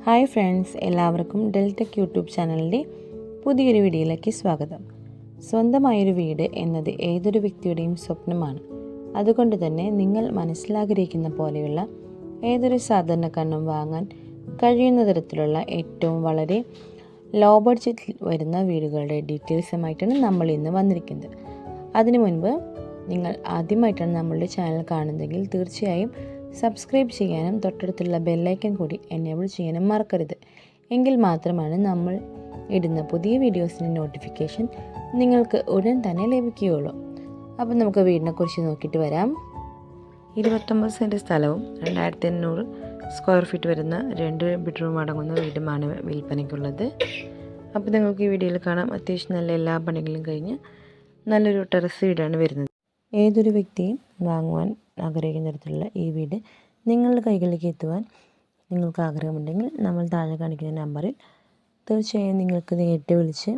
Hi friends, എല്ലാവർക്കും Deltech YouTube ചാനലിൻ്റെ പുതിയൊരു വീഡിയോയിലേക്ക് സ്വാഗതം. സ്വന്തമായൊരു വീട് എന്നത് ഏതൊരു വ്യക്തിയുടെയും സ്വപ്നമാണ്. അതുകൊണ്ട് തന്നെ നിങ്ങൾ മനസ്സിലാഗ്രഹിക്കുന്ന പോലെയുള്ള ഏതൊരു സാധാരണക്കാരനും വാങ്ങാൻ കഴിയുന്ന തരത്തിലുള്ള ഏറ്റവും വളരെ ലോ ബഡ്ജറ്റിൽ വരുന്ന വീടുകളുടെ ഡീറ്റെയിൽസുമായിട്ടാണ് നമ്മൾ ഇന്ന് വന്നിരിക്കുന്നത്. അതിനു മുൻപ് നിങ്ങൾ ആദ്യമായിട്ടാണ് നമ്മളുടെ ചാനൽ കാണുന്നതെങ്കിൽ തീർച്ചയായും സബ്സ്ക്രൈബ് ചെയ്യാനും തൊട്ടടുത്തുള്ള ബെല്ലൈക്കൻ കൂടി എനേബിൾ ചെയ്യാനും മറക്കരുത്. എങ്കിൽ മാത്രമാണ് നമ്മൾ ഇടുന്ന പുതിയ വീഡിയോസിൻ്റെ നോട്ടിഫിക്കേഷൻ നിങ്ങൾക്ക് ഉടൻ തന്നെ ലഭിക്കുകയുള്ളൂ. അപ്പം നമുക്ക് വീടിനെക്കുറിച്ച് നോക്കിയിട്ട് വരാം. 29 സെൻറ്റ് സ്ഥലവും 2800 സ്ക്വയർ ഫീറ്റ് വരുന്ന 2 ബെഡ്റൂം അടങ്ങുന്ന വീടുമാണ് വിൽപ്പനയ്ക്കുള്ളത്. അപ്പോൾ നിങ്ങൾക്ക് ഈ വീഡിയോയിൽ കാണാം, അത്യാവശ്യം നല്ല എല്ലാ പണികളും കഴിഞ്ഞ് നല്ലൊരു ടെറസ് വീടാണ് വരുന്നത്. ഏതൊരു വ്യക്തിയും വാങ്ങുവാൻ ആഗ്രഹിക്കുന്ന തരത്തിലുള്ള ഈ വീട് നിങ്ങളുടെ കൈകളിലേക്ക് എത്തുവാൻ നിങ്ങൾക്ക് ആഗ്രഹമുണ്ടെങ്കിൽ നമ്മൾ താഴെ കാണിക്കുന്ന നമ്പറിൽ തീർച്ചയായും നിങ്ങൾക്ക് നേരിട്ട് വിളിച്ച്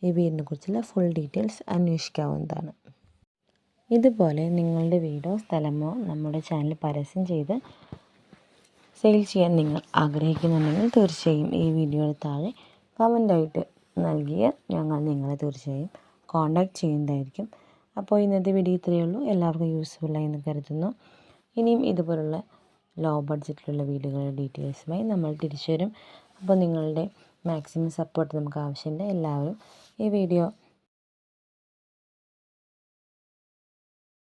ഈ വീടിനെ കുറിച്ചുള്ള ഫുൾ ഡീറ്റെയിൽസ് അന്വേഷിക്കാവുന്നതാണ്. ഇതുപോലെ നിങ്ങളുടെ വീടോ സ്ഥലമോ നമ്മുടെ ചാനൽ പരസ്യം ചെയ്ത് സെയിൽ ചെയ്യാൻ നിങ്ങൾ ആഗ്രഹിക്കുന്നുണ്ടെങ്കിൽ തീർച്ചയായും ഈ വീഡിയോയുടെ താഴെ കമൻ്റായിട്ട് നൽകിയാൽ ഞങ്ങൾ നിങ്ങളെ തീർച്ചയായും കോൺടാക്റ്റ് ചെയ്യുന്നതായിരിക്കും. അപ്പോൾ ഇന്നത്തെ വീഡിയോ ഇത്രയേ ഉള്ളൂ. എല്ലാവർക്കും യൂസ്ഫുള്ളായി എന്ന് കരുതുന്നു. ഇനിയും ഇതുപോലുള്ള ലോ ബഡ്ജറ്റിലുള്ള വീടുകളുടെ ഡീറ്റെയിൽസുമായി നമ്മൾ തിരിച്ചു വരും. അപ്പോൾ നിങ്ങളുടെ മാക്സിമം സപ്പോർട്ട് നമുക്ക് ആവശ്യമുണ്ട്. എല്ലാവരും ഈ വീഡിയോ